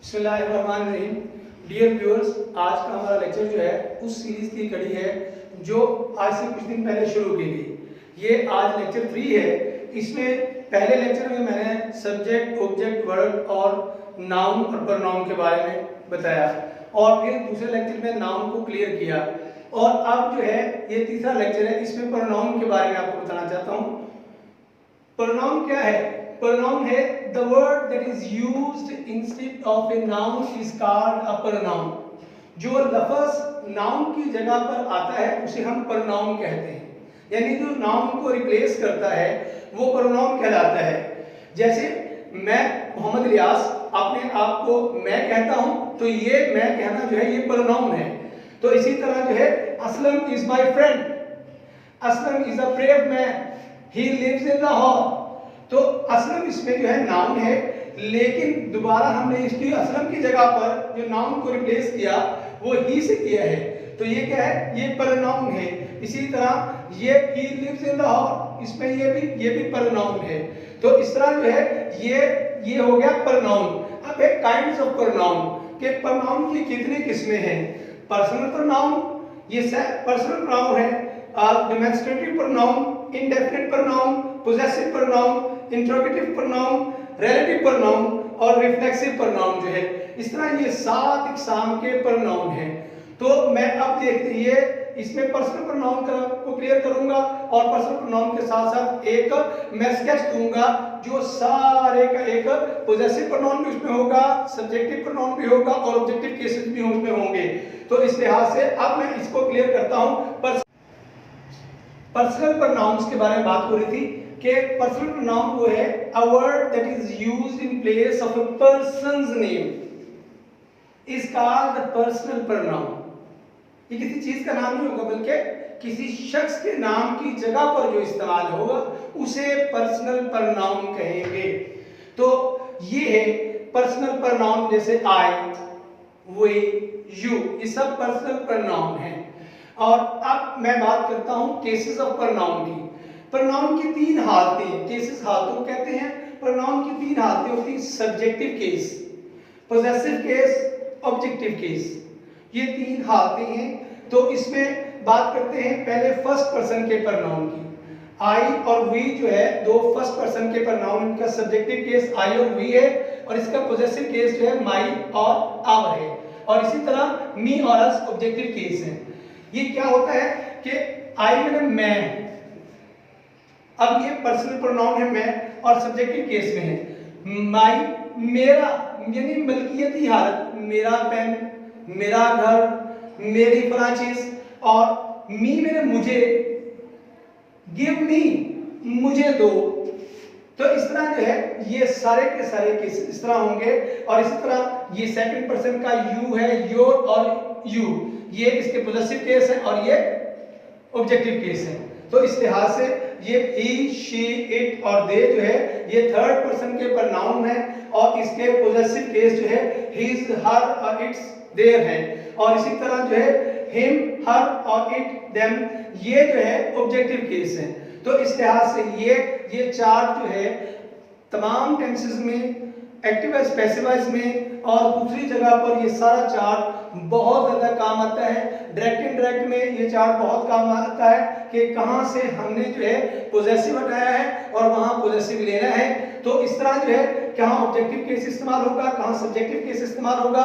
बिस्मिल्लाहिर्रहमानिर्रहीम। Dear viewers, आज का हमारा लेक्चर जो है उस सीरीज की कड़ी है जो आज से कुछ दिन पहले शुरू की गई। ये आज लेक्चर 3 है। इसमें पहले लेक्चर में मैंने सब्जेक्ट, ऑब्जेक्ट, वर्ब और नाउन और प्रोनाउन के बारे में बताया और फिर दूसरे लेक्चर में नाउन को क्लियर किया और अब जो है ये तीसरा लेक्चर है, इसमें प्रोनाउन के बारे में आपको बताना चाहता हूँ। प्रोनाउन क्या है? प्रोनाउन है the word that is used instead of a noun is called a pronoun। जो लफ्ज़ नाउन की जगह पर आता है उसे हम प्रोनाउन कहते हैं, यानी जो नाउन को रिप्लेस करता है वो प्रोनाउन कहलाता है। जैसे मैं मोहम्मद इलियास अपने आप को मैं कहता हूँ तो ये मैं कहना जो है ये प्रोनाउन है। तो इसी तरह जो है Aslam is my friend, Aslam is a brave man, he lives in Lahore. तो असलम इसमें जो है नाउन है, लेकिन दोबारा हमने इसकी असलम की जगह पर जो नाउन को रिप्लेस किया वो ही से किया है, तो ये क्या है? ये प्रोनाउन है। इसी तरह ये ही लिव्स इन लाहौर, इसमें ये भी प्रोनाउन है। तो इस तरह जो है ये हो गया प्रोनाउन। अब एक काइंड्स ऑफ प्रोनाउन के प्रोनाउन की कितनी किस्में हैं? पर्सनल प्रोनाउन, ये पर्सनल प्रोनाउन है, demonstrative pronoun, indefinite pronoun, possessive pronoun, interrogative pronoun, relative pronoun और रिफ्लेक्सिव प्रोनाउन जो है, इस तरह ये 7 इकसाम के प्रोनाउन हैं। तो मैं अब देखिए इसमें पर्सनल प्रोनाउन को क्लियर करूंगा और पर्सनल प्रोनाउन के साथ साथ एक मैं स्केच दूंगा जो सारे का एक पोजेसिव प्रोनाउन भी उसमें होगा, सब्जेक्टिव प्रोनाउन भी होगा और ऑब्जेक्टिव केसेस भी उसमें होंगे। तो इस लिहाज से अब मैं इसको क्लियर करता हूं। पर्सनल प्रोनाउंस के बारे में बात हो रही थी कि पर्सनल प्रोनाउन वो है a word that is used in place of a person's name is called the personal pronoun. ये किसी चीज का नाम नहीं होगा बल्कि किसी शख्स के नाम की जगह पर जो इस्तेमाल होगा उसे पर्सनल प्रोनाउन कहेंगे। तो ये है पर्सनल प्रोनाउन, जैसे आई, वी, यू, ये सब पर्सनल प्रोनाउन हैं। और अब मैं बात करता हूं केसेस ऑफ प्रोनाउन की। प्रोनाउन की 3 हालतें, केसेस हालतों को कहते हैं। प्रोनाउन की 3 हालतें होती हैं, subjective case, possessive case, objective case. ये 3 हालतें हैं। तो इसमें बात करते हैं पहले फर्स्ट पर्सन के प्रोनाउन की। आई और वी जो है दो फर्स्ट पर्सन के प्रोनाउन, इनका सब्जेक्टिव केस आई और वी है और इसका पोजेसिव केस जो है माई और आवर है। और इसी तरह मी और अस ऑब्जेक्टिव केस है। ये क्या होता है कि आई मैंने मैं, अब ये पर्सनल प्रोनाउन है मैं और सब्जेक्टिव केस में है। माई मेरा, यानी मलकियती हालत, मेरा पेन, मेरा घर, मेरी फलां चीज। और मी मैंने मुझे, गिव मी मुझे दो। तो इस तरह जो है ये सारे के सारे केस इस तरह होंगे। और इसी तरह ये सेकंड पर्सन का यू है, योर और यू, ये इसके पोजेसिव केस है और ये ऑब्जेक्टिव केस है। तो इस लिहाज से ये ही, शी, इट और दे जो है ये थर्ड पर्सन के प्रोनाउन है और इसके पोजेसिव केस जो है हिज, हर और इट्स, देयर है। और इसी तरह जो है him, her or it, them, ये जो है ऑब्जेक्टिव केस है। तो इस लिहाज से ये 4 जो है तमाम टेंसेस में, एक्टिव वाइज, पैसिव वाइज में और दूसरी जगह पर ये सारा 4 बहुत ज्यादा काम आता है। डायरेक्ट इनडायरेक्ट में ये 4 बहुत काम आता है कि कहां से हमने जो है पोजेसिव हटाया है और वहां पोजेसिव लेना है। तो इस तरह जो है कहां ऑब्जेक्टिव केस इस्तेमाल होगा, कहां सब्जेक्टिव केस इस्तेमाल होगा,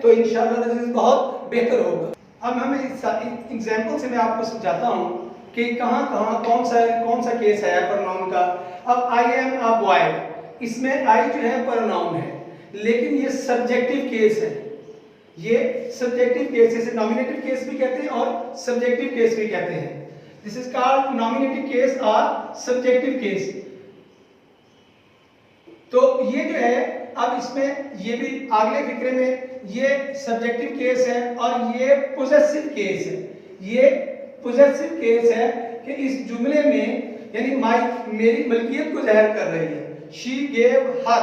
तो इंशाअल्लाह बहुत बेहतर होगा। अब हमें इस एग्जांपल से मैं आपको समझाता हूं कि कहां कौन सा केस है प्रोनाउन का। अब आई एम अ बॉय, इसमें आई जो है प्रोनाउन है लेकिन ये सब्जेक्टिव केस है। ये सब्जेक्टिव केस, इसे नॉमिनेटिव केस भी कहते हैं और सब्जेक्टिव केस भी कहते हैं। This is called nominative case और सब्जेक्टिव केस। तो ये जो है अब इसमें ये भी अगले फिक्रे में ये सब्जेक्टिव केस है और ये पोजेसिव केस है। ये पोजेसिव केस है कि इस जुमले में यानी माई मेरी मलकियत को जाहिर कर रही है। शी गेव हर,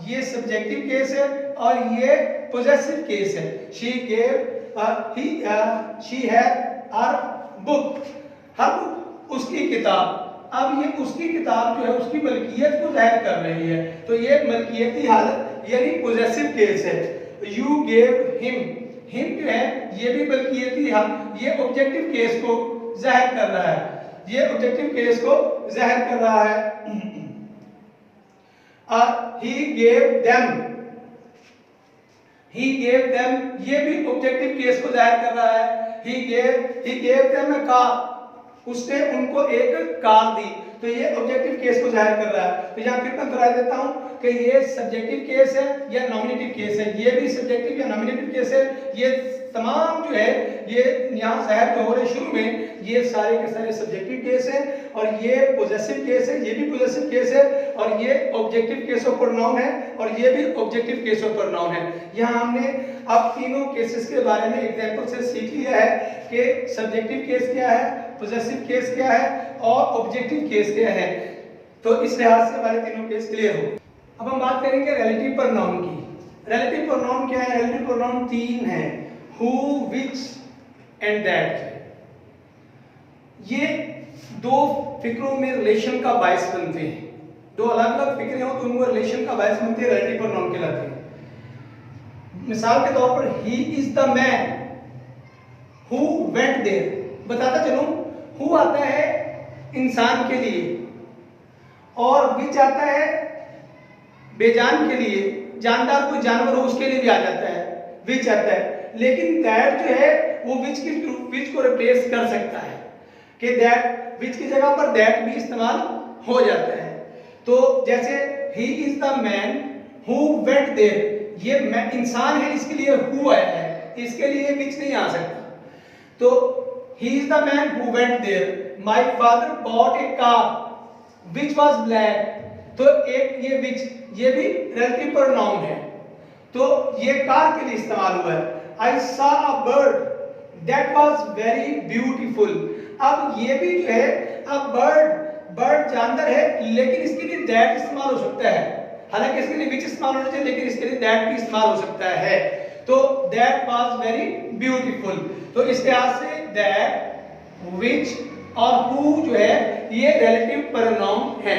ये सब्जेक्टिव केस है और ये पोजेसिव केस है। She gave she had her book, her book उसकी किताब। अब ये उसकी किताब जो है उसकी मलकियत को जाहिर कर रही है, तो ये मलकियती हालत यानी पोजेसिव केस है। यू गेव हिम, हिम जो है ये भी मलकियती हालत, ये ऑब्जेक्टिव केस को जाहिर कर रहा है, ये ऑब्जेक्टिव केस को जाहिर कर रहा है। he gave them, he gave them ये भी ऑब्जेक्टिव केस को जाहिर कर रहा है। he gave them a car, उसने उनको एक कार दी, तो ये ऑब्जेक्टिव केस को जाहिर कर रहा है। तो यहाँ फिर मैं दोहरा देता हूँ कि ये सब्जेक्टिव केस है या नॉमिनेटिव केस है, ये भी सब्जेक्टिव या नॉमिनेटिव केस है। ये तमाम जो है ये यहाँ जाहिर जो हो रहे शुरू में ये सारे के सारे सब्जेक्टिव केस हैं, और ये पोजेसिव केस है, ये भी पोजेसिव केस है, और ये ऑब्जेक्टिव केस ऑफ प्रोनाउन है, और ये भी ऑब्जेक्टिव केस ऑफ प्रोनाउन है। यहाँ हमने अब तीनों केसेस के बारे में एग्जांपल से सीख लिया है कि सब्जेक्टिव केस क्या है, पोजेसिव केस क्या है और ऑब्जेक्टिव केस क्या है। तो इस लिहाज से हमारे तीनों केस क्लियर हो। अब हम बात करेंगे रिलेटिव प्रोनाउन की। रिलेटिव प्रोनाउन क्या है? रिलेटिव प्रोनाउन तीन है, हु, विच एंड दैट। ये दो फिक्रों में रिलेशन का बायस बनते हैं, दो अलग अलग फिक्रे हो तो उनको रिलेशन का बायस बनते हैं, रिलेटिव प्रोनाउन कहलाते हैं। मिसाल के तौर पर he is the man who went there, बताता चलूं, हु आता है इंसान के लिए और विच आता है बेजान के लिए, जानदार कोई जानवर हो उसके लिए भी आ जाता है, विच आता है। लेकिन दैट जो है वो विच को रिप्लेस कर सकता है कि दैट, विच की जगह पर दैट भी इस्तेमाल हो जाता है। तो जैसे he is the man who went there, ये मैं इंसान है इसके लिए हु आया है, इसके लिए विच नहीं आ सकता। तो he is the man who went there, my father bought a car which was black, तो एक ये which ये भी relative pronoun है, तो ये कार के लिए इस्तेमाल हुआ है। I saw a bird that was very beautiful, अब ये भी जो है, अब bird जानवर है लेकिन इसके लिए that इस्तेमाल हो सकता है, हालांकि इसके लिए which इस्तेमाल होना चाहिए लेकिन इसके लिए that भी इस्तेमाल हो सकता है। तो that was very beautiful, तो इस लिहाज से that, which और who जो है ये relative pronoun है।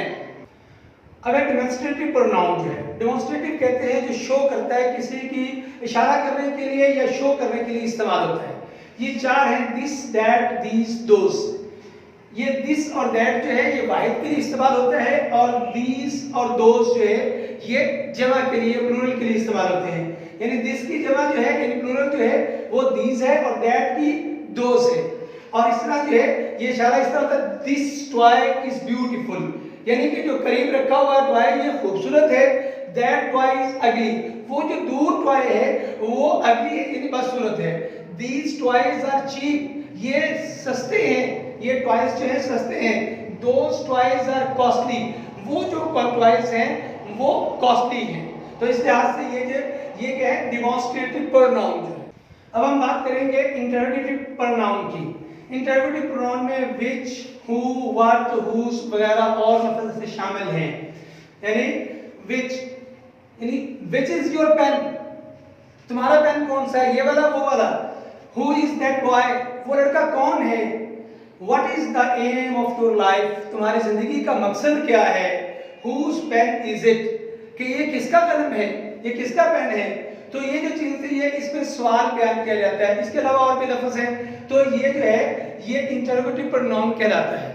अगर डेमोन्स्ट्रेटिव प्रोनाउन जो है, डेमोन्स्ट्रेटिव कहते हैं जो शो करता है, किसी की इशारा करने के लिए या शो करने के लिए इस्तेमाल होता है। ये चार हैं, दिस, दैट, दीस, दोस। ये दिस और दैट जो है ये वाहिद के लिए इस्तेमाल होता है, और दीस और दोस जो है ये जमा के लिए, प्लूरल के लिए इस्तेमाल होते हैं। यानी दिस की जमा जो है यानी प्लूरल जो है वो दीस है और दैट की दोस है। और इस तरह जो है ये इशारा इस तरह होता है, दिस टॉय इज ब्यूटीफुल, यानी कि जो करीब रखा हुआ टॉय ये खूबसूरत है, दैट टॉय इज अगली, वो जो दूर टॉय है वो अगली है यानी बदसूरत है। दीस टॉयज आर चीप, ये सस्ते हैं, ये टॉयज जो है सस्ते हैं। दोस टॉयज आर कॉस्टली, वो जो टॉयज हैं वो कॉस्टली हैं। तो इस लिहाज से ये क्या है, डेमोन्स्ट्रेटिव प्रोनाउन जो है। अब हम बात करेंगे इंटरोगेटिव प्रोनाउन की। इंटरोगेटिव प्रोनाउन में विच, हु, व्हाट, हुज वगैरह और लफ्ज़ से शामिल हैं। यानी विच, यानी विच इज योर पेन, तुम्हारा पेन कौन सा है, ये वाला वो वाला। हु इज दैट बॉय, वो लड़का कौन है। What is the aim of your life, तुम्हारी जिंदगी का मकसद क्या है। हुज पेन इज इट, कि ये किसका कलम है, ये किसका पेन है। तो ये जो चीज थी ये इसमें सवाल बयान किया जाता है। इसके अलावा और भी लफ्ज़ हैं, तो ये जो है ये इंटरोगेटिव प्रोनाउन कहलाता है।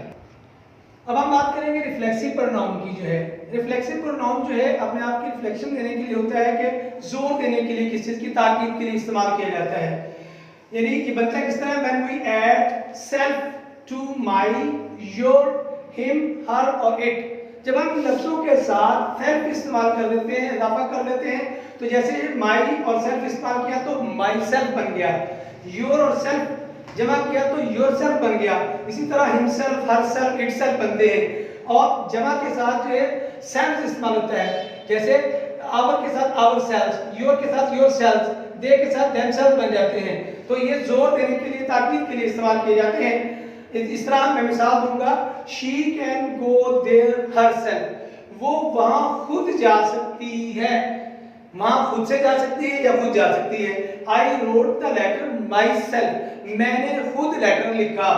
अब हम बात करेंगे रिफ्लेक्सिव प्रोनाउन की जो है। रिफ्लेक्सिव प्रोनाउन जो है अपने आप की रिफ्लेक्शन देने के लिए होता है कि जोर देने के लिए, किसी चीज की ताकीद के लिए इस्तेमाल किया जाता है। यानी कि बनता किस तरह, when we add self to my, your, him, her or it. जब हम लफ्जों के साथ सेल्फ इस्तेमाल कर देते हैं, इजाफा कर देते हैं, तो जैसे माई और सेल्फ इस्तेमाल किया तो माई सेल्फ बन गया, योर और सेल्फ जमा किया तो योर सेल्फ बन गया। इसी तरह himself, her self, it self बनते हैं। और जमा के साथ जो है सेल्फ इस्तेमाल होता है, जैसे आवर के साथ आवर सेल्फ, योर के साथ योर सेल्फ, दे के साथ देम सेल्फ बन जाते हैं। तो ये जोर देने के लिए, ताकीद के लिए इस्तेमाल किए जाते हैं। इस तरह मैं मिसाल दूंगा, she can go there herself, वो वहां खुद जा सकती है, वहां खुद से जा सकती है या खुद जा सकती है। I wrote the letter myself, मैंने खुद लेटर लिखा।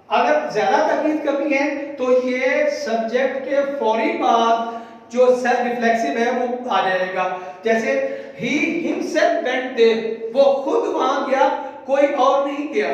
अगर ज्यादा ताकीद करनी है तो ये सब्जेक्ट के फौरी बाद जो सेल्फ रिफ्लेक्सिव है वो आ जाएगा। जैसे ही हिमसेल्फ वेंट देयर, वो खुद वहां गया, कोई और नहीं गया।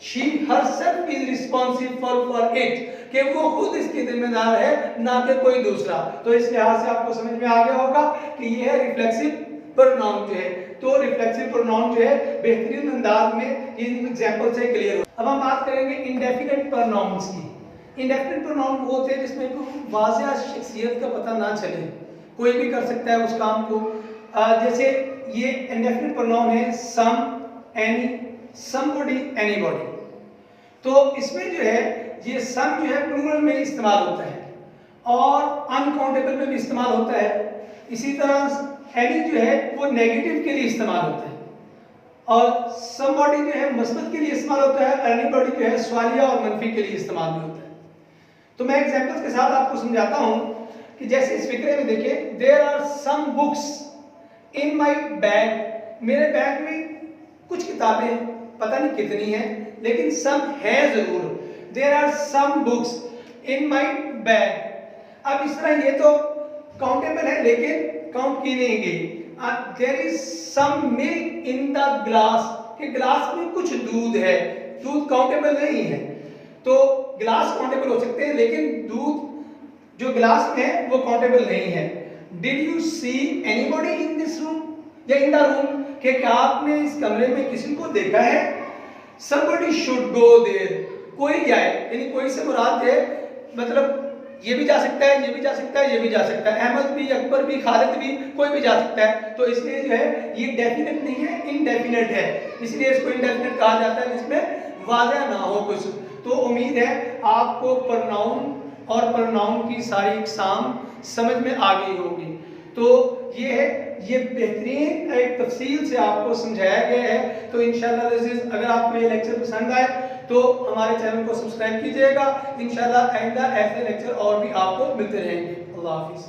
She herself is responsible for it, कि वो खुद इसकी जिम्मेदार है, ना कि कोई दूसरा। तो इस लिहाज से आपको समझ में आ गया होगा कि ये है रिफ्लेक्सिव प्रोनाउन जो है। तो रिफ्लेक्सिव प्रोनाउन जो है बेहतरीन अंदाज में इन एग्जांपल से क्लियर हो। अब हम बात करेंगे इंडेफिनिट प्रोनाउंस की। इंडेफिनिट प्रोनाउन वो होते हैं जिसमें कोई वाज़ेह शख्सियत का पता ना चले, कोई भी कर सकता है उस काम को। जैसे ये इंडेफिनिट प्रोनाउन है सम, एनी, समबडी, एनीबॉडी। तो इसमें जो है ये सम जो है प्लूरल में इस्तेमाल होता है और अनकाउंटेबल में भी इस्तेमाल होता है। इसी तरह एनी जो है वो नेगेटिव के लिए इस्तेमाल होता है और समबडी जो है मस्बत के लिए इस्तेमाल होता है, एनीबॉडी जो है सवालिया और मनफी के लिए इस्तेमाल भी होता है। तो मैं एग्जांपल्स के साथ आपको समझाता हूं कि जैसे इस फिक्रे में देखिए, there are some books in my bag, मेरे बैग में कुछ किताबें, पता नहीं कितनी हैं, लेकिन सम है जरूर। There are some books in my bag. अब इस तरह ये तो काउंटेबल है लेकिन काउंट की नहीं गई। There is some milk in the glass, कि ग्लास में कुछ दूध है, दूध काउंटेबल नहीं है। तो ग्लास काउंटेबल हो सकते हैं लेकिन दूध जो ग्लास में है वो काउंटेबल नहीं है। Did you see anybody in this room या इन द रूम, कि क्या आपने इस कमरे में किसी को देखा है। somebody should go there, कोई जाए, यानी कोई से मुराद है मतलब ये भी जा सकता है, ये भी जा सकता है, ये भी जा सकता है, अहमद भी, अकबर भी, खालिद भी, कोई भी जा सकता है। तो इसलिए जो है ये डेफिनेट नहीं है, इनडेफिनेट है, इसलिए इसको इनडेफिनेट कहा जाता है जिसमें वाज़ेह ना हो कुछ। तो उम्मीद है आपको प्रोनाउन और प्रोनाउन की सारी इकसाम समझ में आ गई होगी। तो ये है, ये बेहतरीन एक तफसील से आपको समझाया गया है। तो इंशाअल्लाह अगर आपको ये लेक्चर पसंद आए तो हमारे चैनल को सब्सक्राइब कीजिएगा। इंशाअल्लाह आइंदा ऐसे लेक्चर और भी आपको मिलते रहेंगे। अल्लाह हाफिज़।